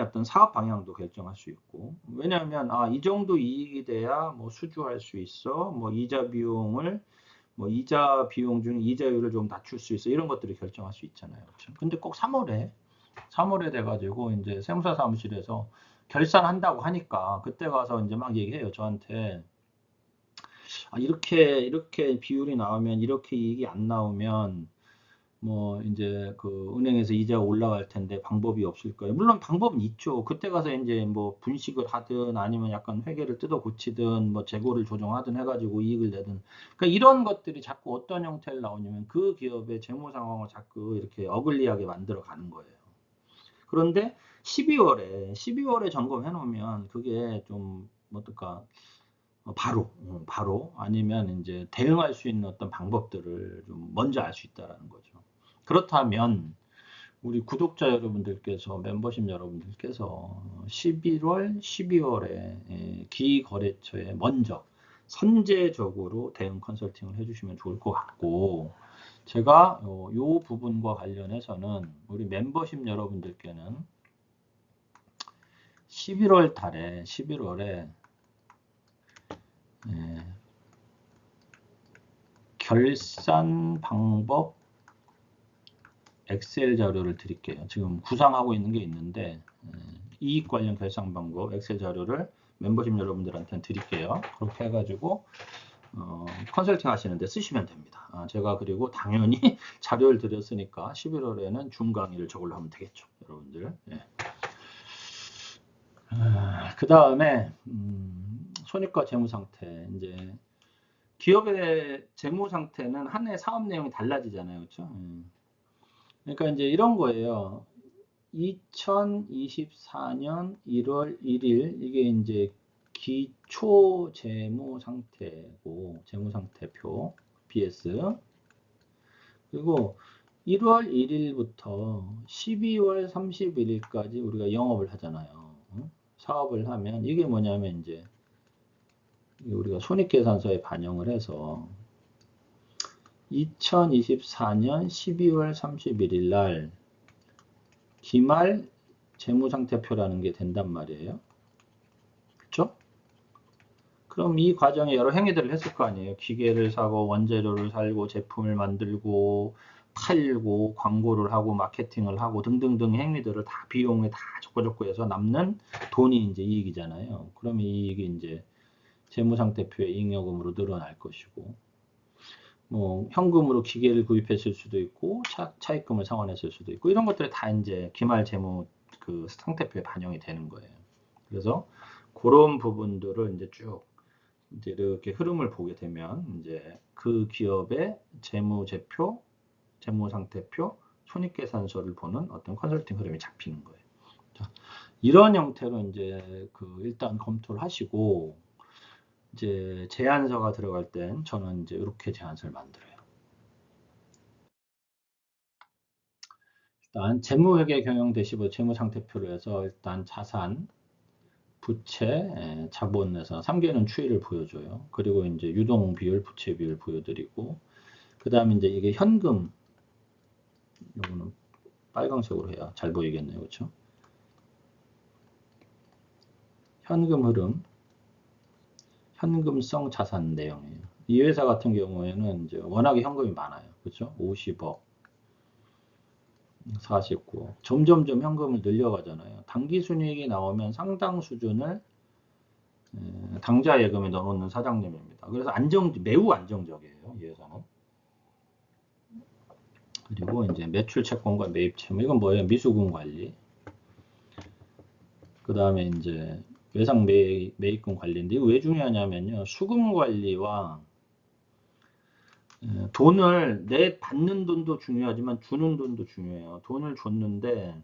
어떤 사업 방향도 결정할 수 있고 왜냐하면 이 정도 이익이 돼야 뭐 수주할 수 있어 뭐 이자 비용 중 이자율을 좀 낮출 수 있어 이런 것들을 결정할 수 있잖아요. 그렇죠? 근데 꼭 3월에 돼가지고 이제 세무사 사무실에서 결산한다고 하니까 그때 가서 이제 막 얘기해요 저한테 이렇게 비율이 나오면 이렇게 이익이 안 나오면 뭐 이제 그 은행에서 이자가 올라갈 텐데 방법이 없을 거예요. 물론 방법은 있죠. 그때 가서 이제 뭐 분식을 하든 아니면 약간 회계를 뜯어 고치든 뭐 재고를 조정하든 해가지고 이익을 내든. 그러니까 이런 것들이 자꾸 어떤 형태를 나오냐면 그 기업의 재무 상황을 자꾸 이렇게 어글리하게 만들어 가는 거예요. 그런데 12월에 점검해 놓으면 그게 좀 어떨까? 바로 아니면 이제 대응할 수 있는 어떤 방법들을 좀 먼저 알 수 있다라는 거죠. 그렇다면 우리 구독자 여러분들께서 멤버십 여러분들께서 11월, 12월에 기거래처에 먼저 선제적으로 대응 컨설팅을 해주시면 좋을 것 같고 제가 요 부분과 관련해서는 우리 멤버십 여러분들께는 11월에 결산 방법 엑셀 자료를 드릴게요. 지금 구상하고 있는 게 있는데 이익 관련 결산 방법 엑셀 자료를 멤버십 여러분들한테 드릴게요. 그렇게 해가지고 컨설팅 하시는데 쓰시면 됩니다. 제가 그리고 당연히 자료를 드렸으니까 11월에는 중 강의를 저걸로 하면 되겠죠, 여러분들. 예. 그 다음에 손익과 재무 상태 이제 기업의 재무 상태는 한 해 사업 내용이 달라지잖아요, 그렇죠? 그러니까 이제 이런 거예요. 2024년 1월 1일 이게 이제 기초 재무 상태고 재무 상태표 BS 그리고 1월 1일부터 12월 31일까지 우리가 영업을 하잖아요. 사업을 하면 이게 뭐냐면 이제 우리가 손익계산서에 반영을 해서 2024년 12월 31일 날 기말 재무상태표라는 게 된단 말이에요. 그렇죠? 그럼 이 과정에 여러 행위들을 했을 거 아니에요. 기계를 사고 원재료를 살고 제품을 만들고 팔고 광고를 하고 마케팅을 하고 등등등 행위들을 다 비용에 다 적고 해서 남는 돈이 이제 이익이잖아요. 그럼 이 이익이 이제 재무상태표의 잉여금으로 늘어날 것이고 뭐 현금으로 기계를 구입했을 수도 있고 차입금을 상환했을 수도 있고 이런 것들이 다 이제 기말 재무 그 상태표에 반영이 되는 거예요. 그래서 그런 부분들을 이제 쭉 이제 이렇게 흐름을 보게 되면 이제 그 기업의 재무제표, 재무상태표, 손익계산서를 보는 어떤 컨설팅 흐름이 잡히는 거예요. 자, 이런 형태로 이제 그 일단 검토를 하시고 이제 제안서가 들어갈 땐 저는 이제 이렇게 제안서를 만들어요. 일단 재무회계 경영 대시보 재무상태표를 해서 일단 자산, 부채, 자본에서 3개는 추이를 보여줘요. 그리고 이제 유동 비율, 부채 비율 보여드리고 그 다음에 이제 이게 현금 요거는 빨강색으로 해야 잘 보이겠네요. 그렇죠? 현금 흐름, 현금성 자산 내용이에요. 이 회사 같은 경우에는 이제 워낙에 현금이 많아요. 그렇죠? 50억, 49억. 점점점 현금을 늘려가잖아요. 당기 순이익이 나오면 상당 수준을 당좌 예금에 넣어놓는 사장님입니다. 그래서 매우 안정적이에요. 이 회사는. 그리고 이제 매출 채권과 매입 채무 이건 뭐예요? 미수금 관리. 그 다음에 이제 외상 매입금 관리인데 이거 왜 중요하냐면요. 수금 관리와 돈을 받는 돈도 중요하지만 주는 돈도 중요해요. 돈을 줬는데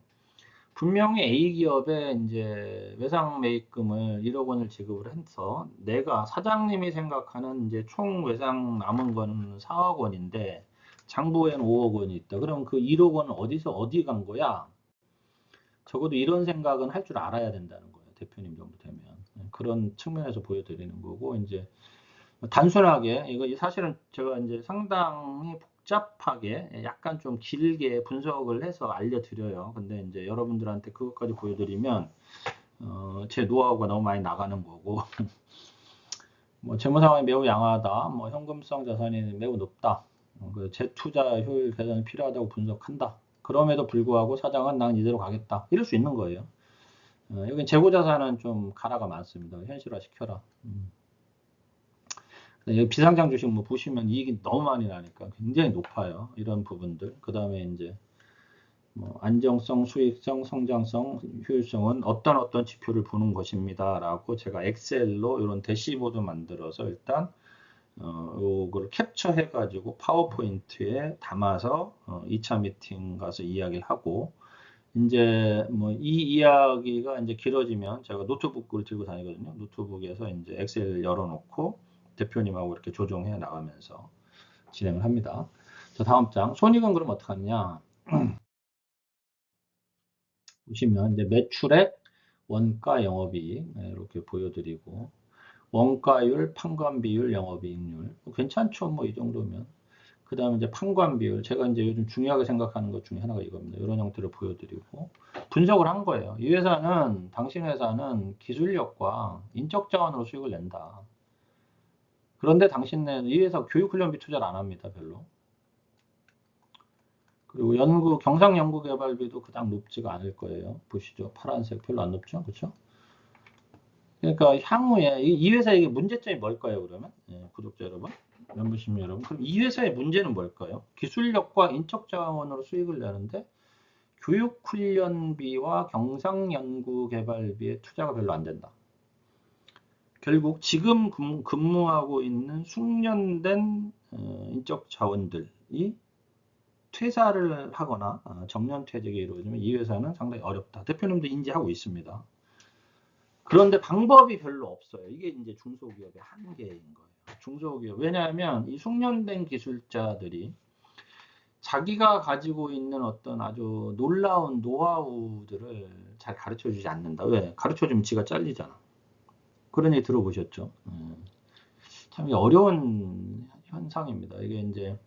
분명히 A 기업에 이제 외상 매입금을 1억 원을 지급을 해서 내가 사장님이 생각하는 이제 총 외상 남은 거는 4억 원인데 장부에는 5억 원이 있다. 그럼 그 1억 원은 어디서 어디 간 거야? 적어도 이런 생각은 할 줄 알아야 된다는 거예요. 대표님 정도 되면. 그런 측면에서 보여드리는 거고, 이제 단순하게, 이거 사실은 제가 이제 상당히 복잡하게 약간 좀 길게 분석을 해서 알려드려요. 근데 이제 여러분들한테 그것까지 보여드리면, 제 노하우가 너무 많이 나가는 거고, 뭐 재무 상황이 매우 양호하다, 뭐 현금성 자산이 매우 높다, 그 재투자 효율 개선이 필요하다고 분석한다. 그럼에도 불구하고 사장은 난 이대로 가겠다. 이럴 수 있는 거예요. 여기 재고 자산은 좀 가라가 많습니다. 현실화 시켜라. 비상장 주식 뭐 보시면 이익이 너무 많이 나니까 굉장히 높아요. 이런 부분들. 그 다음에 이제 뭐 안정성, 수익성, 성장성, 효율성은 어떤 지표를 보는 것입니다라고 제가 엑셀로 이런 대시보드 만들어서 일단 요거를 캡처해 가지고 파워포인트에 담아서 2차 미팅 가서 이야기를 하고 이제 뭐 이 이야기가 이제 길어지면 제가 노트북을 들고 다니거든요. 노트북에서 이제 엑셀 열어놓고 대표님하고 이렇게 조정해 나가면서 진행을 합니다. 자, 다음 장. 손익은 그럼 어떻게 하느냐? 보시면 이제 매출액, 원가, 영업이익 이렇게 보여드리고 원가율, 판관비율, 영업이익률 괜찮죠? 뭐 이 정도면. 그 다음에 이제 판관비율 제가 이제 요즘 중요하게 생각하는 것 중에 하나가 이겁니다. 이런 형태로 보여드리고 분석을 한 거예요. 이 회사는 당신 회사는 기술력과 인적 자원으로 수익을 낸다. 그런데 당신네는 이 회사 교육훈련비 투자를 안 합니다. 별로. 그리고 경상연구개발비도 그닥 높지가 않을 거예요. 보시죠. 파란색 별로 안 높죠? 그렇죠? 그러니까 향후에 이 회사의 문제점이 뭘까요? 그러면 구독자 여러분, 멤버십 여러분, 그럼 이 회사의 문제는 뭘까요? 기술력과 인적 자원으로 수익을 내는데 교육훈련비와 경상연구개발비에 투자가 별로 안 된다. 결국 지금 근무하고 있는 숙련된 인적 자원들이 퇴사를 하거나 정년퇴직이 이루어지면 이 회사는 상당히 어렵다. 대표님도 인지하고 있습니다. 그런데 방법이 별로 없어요. 이게 이제 중소기업의 한계인 거예요. 중소기업. 왜냐하면 이 숙련된 기술자들이 자기가 가지고 있는 어떤 아주 놀라운 노하우들을 잘 가르쳐 주지 않는다. 왜? 가르쳐 주면 지가 잘리잖아. 그런 얘기 들어보셨죠? 참 어려운 현상입니다. 이게 이제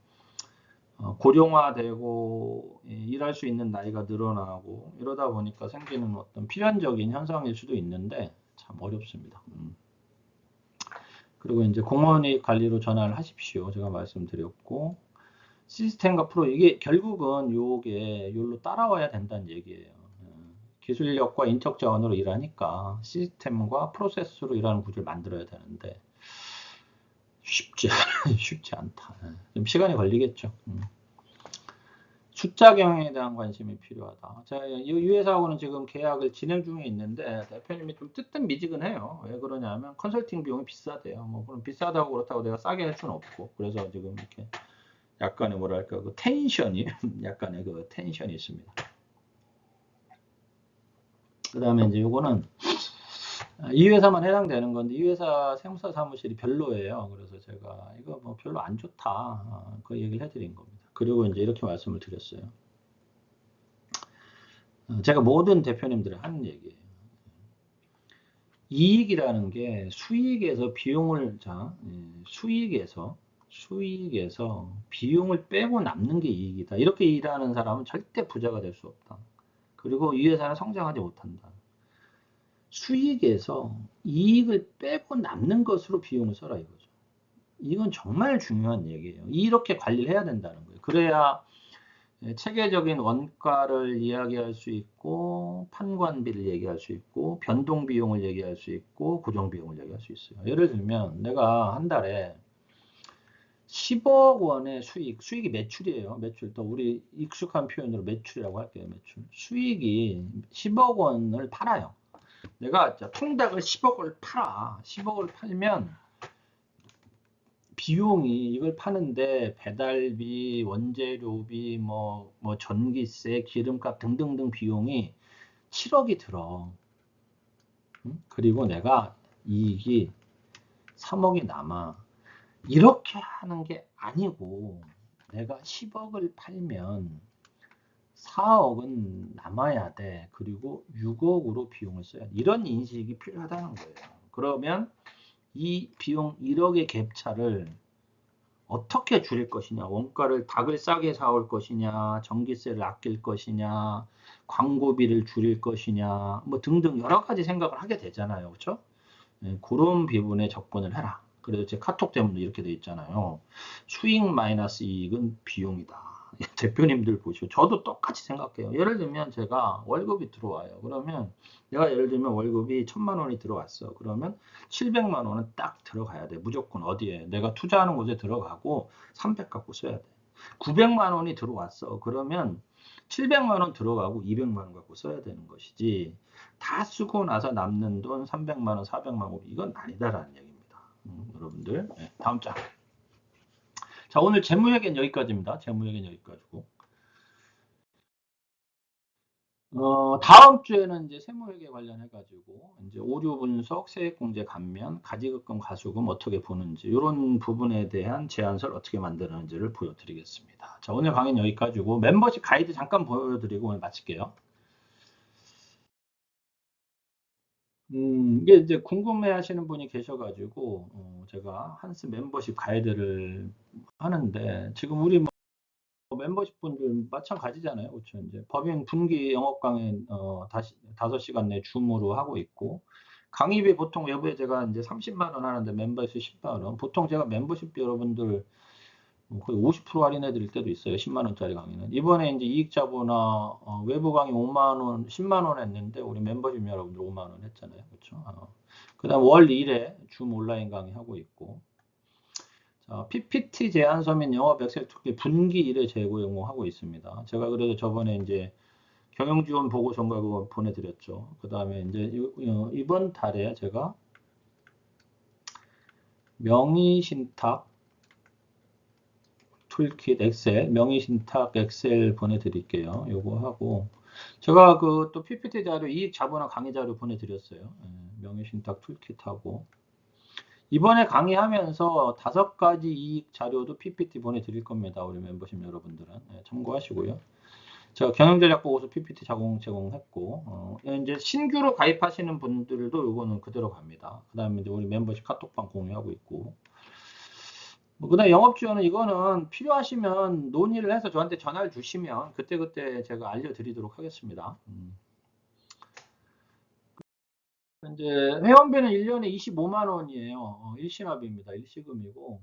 고령화되고 일할 수 있는 나이가 늘어나고 이러다 보니까 생기는 어떤 필연적인 현상일 수도 있는데 참 어렵습니다. 그리고 이제 공원이익 관리로 전환을 하십시오. 제가 말씀드렸고 시스템과 프로 이게 결국은 요게 요로 따라와야 된다는 얘기예요. 기술력과 인적 자원으로 일하니까 시스템과 프로세스로 일하는 구조를 만들어야 되는데 쉽지 않다. 좀 시간이 걸리겠죠. 숫자 경영에 대한 관심이 필요하다. 자, 이 회사하고는 지금 계약을 진행 중에 있는데 대표님이 좀 뜨뜻미지근해요. 왜 그러냐면 컨설팅 비용이 비싸대요. 뭐 그럼 비싸다고 그렇다고 내가 싸게 할 수는 없고 그래서 지금 이렇게 약간의 뭐랄까 그 텐션이 약간의 그 텐션이 있습니다. 그 다음에 이제 요거는 이 회사만 해당되는 건데 이 회사 세무사 사무실이 별로예요. 그래서 제가 이거 뭐 별로 안 좋다 그 얘기를 해드린 겁니다. 그리고 이제 이렇게 말씀을 드렸어요. 제가 모든 대표님들이 하는 얘기예요. 이익이라는 게 수익에서 비용을 수익에서 비용을 빼고 남는 게 이익이다. 이렇게 일하는 사람은 절대 부자가 될 수 없다. 그리고 이 회사는 성장하지 못한다. 수익에서 이익을 빼고 남는 것으로 비용을 써라 이거죠. 이건 정말 중요한 얘기예요. 이렇게 관리를 해야 된다는 거예요. 그래야 체계적인 원가를 이야기할 수 있고 판관비를 얘기할 수 있고 변동 비용을 얘기할 수 있고 고정 비용을 얘기할 수 있어요. 예를 들면 내가 한 달에 10억 원의 수익이 매출이에요. 매출. 또 우리 익숙한 표현으로 매출이라고 할게요. 매출. 수익이 10억 원을 팔아요. 내가 통닭을 10억을 팔아. 10억을 팔면 비용이 이걸 파는데 배달비, 원재료비, 뭐 전기세, 기름값 등등등 비용이 7억이 들어. 그리고 내가 이익이 3억이 남아. 이렇게 하는 게 아니고 내가 10억을 팔면 4억은 남아야 돼. 그리고 6억으로 비용을 써야 돼. 이런 인식이 필요하다는 거예요. 그러면 이 비용 1억의 갭차를 어떻게 줄일 것이냐, 원가를 닭을 싸게 사올 것이냐, 전기세를 아낄 것이냐, 광고비를 줄일 것이냐, 뭐 등등 여러 가지 생각을 하게 되잖아요. 그렇죠? 그런 부분에 접근을 해라. 그래서 제 카톡 때문에 이렇게 돼 있잖아요. 수익 마이너스 이익은 비용이다. 대표님들 보시고 저도 똑같이 생각해요. 예를 들면 제가 월급이 들어와요. 그러면 내가 예를 들면 월급이 1,000만 원이 들어왔어. 그러면 700만 원은 딱 들어가야 돼. 무조건 어디에? 내가 투자하는 곳에 들어가고 300 갖고 써야 돼. 900만 원이 들어왔어. 그러면 700만 원 들어가고 200만 원 갖고 써야 되는 것이지. 다 쓰고 나서 남는 돈 300만 원, 400만 원 이건 아니다라는 얘기입니다. 여러분들. 네, 다음 장. 자, 오늘 재무회계는 여기까지입니다. 재무회계는 여기까지고. 다음 주에는 이제 세무회계 관련해가지고, 이제 오류 분석, 세액공제 감면, 가지급금, 가수금 어떻게 보는지, 이런 부분에 대한 제안서를 어떻게 만드는지를 보여드리겠습니다. 자, 오늘 강의는 여기까지고, 멤버십 가이드 잠깐 보여드리고 오늘 마칠게요. 이게 이제 궁금해 하시는 분이 계셔가지고, 제가 한스 멤버십 가이드를 하는데, 지금 우리 멤버십 분들 마찬가지잖아요. 그렇죠. 이제 법인 분기 영업 강의 다시 5시간 내 줌으로 하고 있고 강의비 보통 외부에 제가 이제 30만 원 하는데 멤버십 10만 원. 보통 제가 멤버십 여러분들 거의 50% 할인해 드릴 때도 있어요. 10만 원짜리 강의는. 이번에 이제 이익자보나 외부 강의 5만 원, 10만 원 했는데 우리 멤버십 여러분들 5만 원 했잖아요. 그렇죠? 그다음 월 1회 줌 온라인 강의 하고 있고 PPT 제안서 및 영업 엑셀 특히 분기 1회 제공하고 있습니다. 제가 그래도 저번에 이제 경영지원 보고서인가 그거 보내드렸죠. 그 다음에 이제 이번 달에 제가 명의신탁 툴킷 엑셀, 명의신탁 엑셀 보내드릴게요. 요거 하고 제가 그 또 PPT 자료 이익 자본화 강의 자료 보내드렸어요. 명의신탁 툴킷하고 이번에 강의하면서 5가지 이익 자료도 PPT 보내드릴 겁니다. 우리 멤버십 여러분들은 참고하시고요. 제가 경영전략 보고서 PPT 제공했고 이제 신규로 가입하시는 분들도 이거는 그대로 갑니다. 그 다음에 이제 우리 멤버십 카톡방 공유하고 있고 그다음 영업 지원은 이거는 필요하시면 논의를 해서 저한테 전화를 주시면 그때그때 제가 알려드리도록 하겠습니다. 이제 회원비는 1년에 25만 원이에요. 일시납입니다. 일시금이고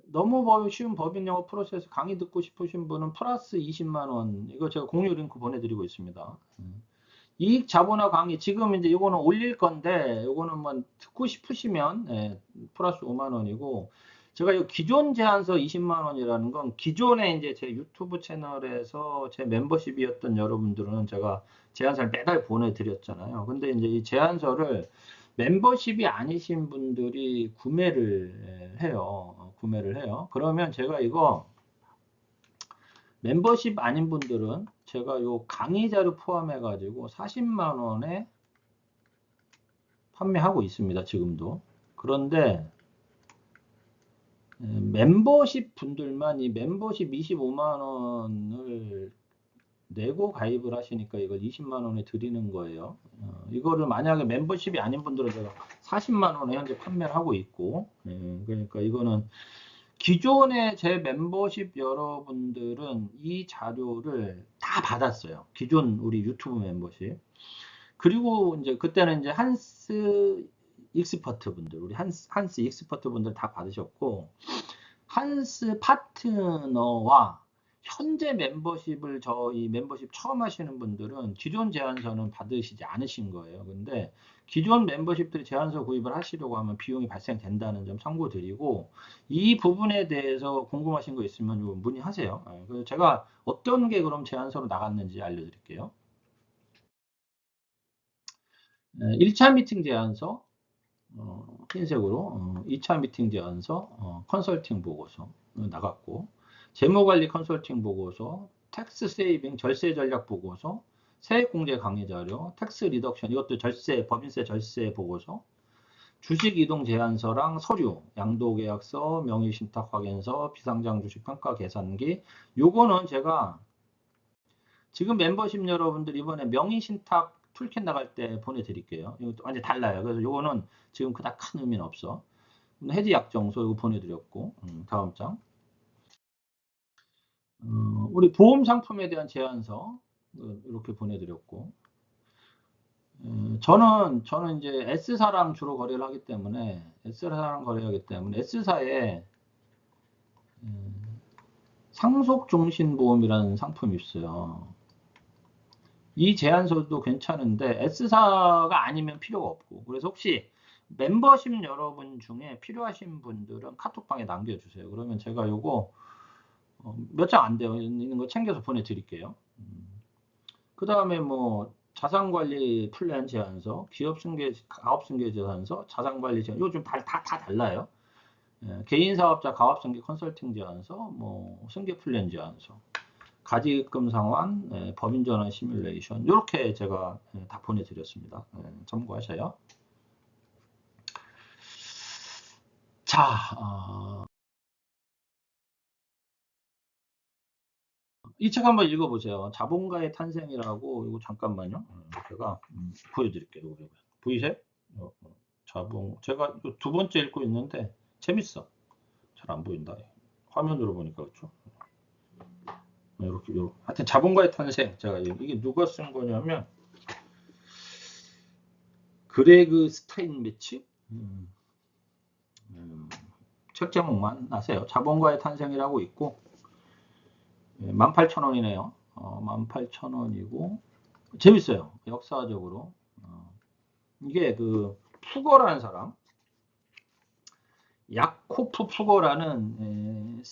너무 쉬운 법인 영업 프로세스 강의 듣고 싶으신 분은 플러스 20만 원 이거 제가 공유 링크 보내드리고 있습니다. 이익 자본화 강의 지금 이제 이거는 올릴 건데 이거는 뭐 듣고 싶으시면 플러스 5만 원이고 제가 이 기존 제안서 20만 원이라는 건 기존에 이제 제 유튜브 채널에서 제 멤버십이었던 여러분들은 제가 제안서를 매달 보내드렸잖아요. 근데 이제 이 제안서를 멤버십이 아니신 분들이 구매를 해요. 구매를 해요. 그러면 제가 이거 멤버십 아닌 분들은 제가 요 강의 자료 포함해 가지고 40만 원에 판매하고 있습니다. 지금도. 그런데 멤버십 분들만 이 멤버십 25만 원을 내고 가입을 하시니까 이걸 20만 원에 드리는 거예요. 이거를 만약에 멤버십이 아닌 분들은 제가 40만 원에 현재 판매를 하고 있고 그러니까 이거는 기존의 제 멤버십 여러분들은 이 자료를 다 받았어요. 기존 우리 유튜브 멤버십. 그리고 이제 그때는 이제 한스 익스퍼트 분들, 우리 한스 익스퍼트 분들 다 받으셨고, 한스 파트너와 현재 멤버십을 저희 멤버십 처음 하시는 분들은 기존 제안서는 받으시지 않으신 거예요. 근데 기존 멤버십들이 제안서 구입을 하시려고 하면 비용이 발생된다는 점 참고드리고 이 부분에 대해서 궁금하신 거 있으면 문의하세요. 그래서 제가 어떤 게 그럼 제안서로 나갔는지 알려드릴게요. 1차 미팅 제안서 흰색으로 2차 미팅 제안서 컨설팅 보고서 나갔고 재무관리 컨설팅 보고서 텍스 세이빙 절세 전략 보고서 세액공제 강의 자료 텍스 리덕션 이것도 절세 법인세 절세 보고서 주식 이동 제안서랑 서류 양도계약서 명의신탁 확인서 비상장 주식 평가 계산기 요거는 제가 지금 멤버십 여러분들 이번에 명의신탁 툴킷 나갈 때 보내드릴게요. 이것도 완전 달라요. 그래서 요거는 지금 그닥 큰 의미는 없어. 해지 약정서 이거 보내드렸고 다음 장. 우리 보험 상품에 대한 제안서 이렇게 보내드렸고 저는 이제 S사랑 주로 거래를 하기 때문에 S사랑 거래하기 때문에 S사에 상속종신보험이라는 상품이 있어요. 이 제안서도 괜찮은데 S사가 아니면 필요가 없고, 그래서 혹시 멤버십 여러분 중에 필요하신 분들은 카톡방에 남겨주세요. 그러면 제가 요거 몇 장 안 되어 있는 거 챙겨서 보내드릴게요. 그 다음에 뭐 자산관리 플랜 제안서, 가업승계 제안서, 자산관리 제안, 요즘 다 달라요. 개인사업자 가업승계 컨설팅 제안서, 뭐 승계 플랜 제안서, 가지입금 상환, 법인전환 시뮬레이션, 이렇게 제가 다 보내드렸습니다. 참고하셔요. 자, 이 책 한번 읽어보세요. 자본가의 탄생이라고. 이거 잠깐만요. 제가 보여드릴게요. 보이세요? 제가 두 번째 읽고 있는데 재밌어. 잘 안 보인다. 화면으로 보니까 그렇죠. 이렇게 하여튼 자본가의 탄생. 제가 이게 누가 쓴 거냐면 그레그 스타인매치. 책 제목만 아세요. 자본가의 탄생이라고 있고 18,000원이네요. 18,000원이고 재밌어요. 역사적으로. 이게 그 푸거라는 사람, 야코프 푸거라는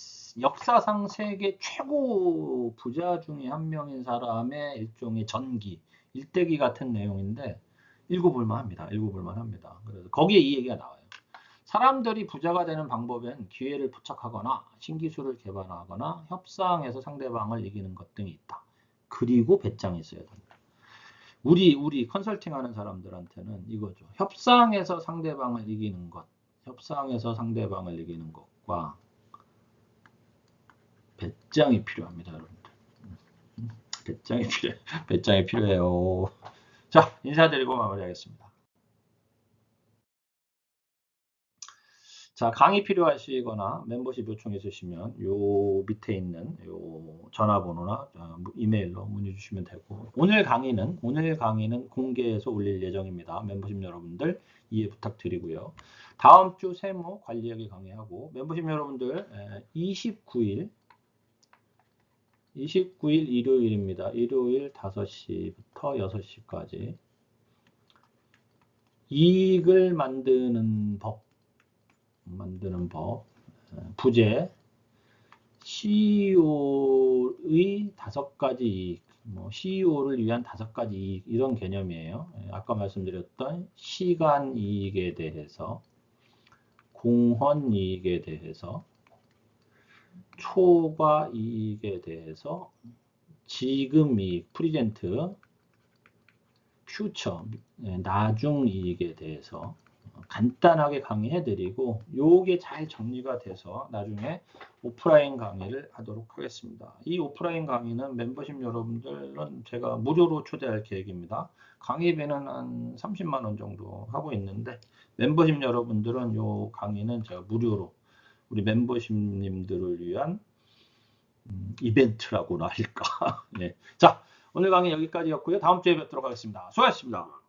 역사상 세계 최고 부자 중에 한 명인 사람의 일종의 전기, 일대기 같은 내용인데 읽어볼만 합니다. 그래서 거기에 이 얘기가 나와요. 사람들이 부자가 되는 방법엔 기회를 포착하거나 신기술을 개발하거나 협상해서 상대방을 이기는 것 등이 있다. 그리고 배짱이 있어야 된다. 우리 컨설팅 하는 사람들한테는 이거죠. 협상해서 상대방을 이기는 것과 배짱이 필요합니다, 여러분들. 배짱이 필요해요. 자, 인사드리고 마무리하겠습니다. 자, 강의 필요하시거나 멤버십 요청 있으시면 요 밑에 있는 요 전화번호나 이메일로 문의 주시면 되고, 오늘 강의는 공개해서 올릴 예정입니다. membership 여러분들 이해 부탁드리고요. 다음 주 세무 관리하기 강의하고, 멤버십 여러분들 29일 일요일입니다. 일요일 5시부터 6시까지 이익을 만드는 법, 부제, CEO의 5가지 이익, CEO를 위한 5가지 이익, 이런 개념이에요. 아까 말씀드렸던 시간 이익에 대해서, 공헌 이익에 대해서, 초과 이익에 대해서, 지금 이익, 프리젠트, 퓨처, 나중 이익에 대해서 간단하게 강의해드리고, 요게 잘 정리가 돼서 나중에 오프라인 강의를 하도록 하겠습니다. 이 오프라인 강의는 멤버십 여러분들은 제가 무료로 초대할 계획입니다. 강의비는 한 30만 원 정도 하고 있는데, 멤버십 여러분들은 요 강의는 제가 무료로 우리 멤버십님들을 위한 이벤트라고나 할까. 네. 자, 오늘 강의 여기까지였고요. 다음 주에 뵙도록 하겠습니다. 수고하셨습니다.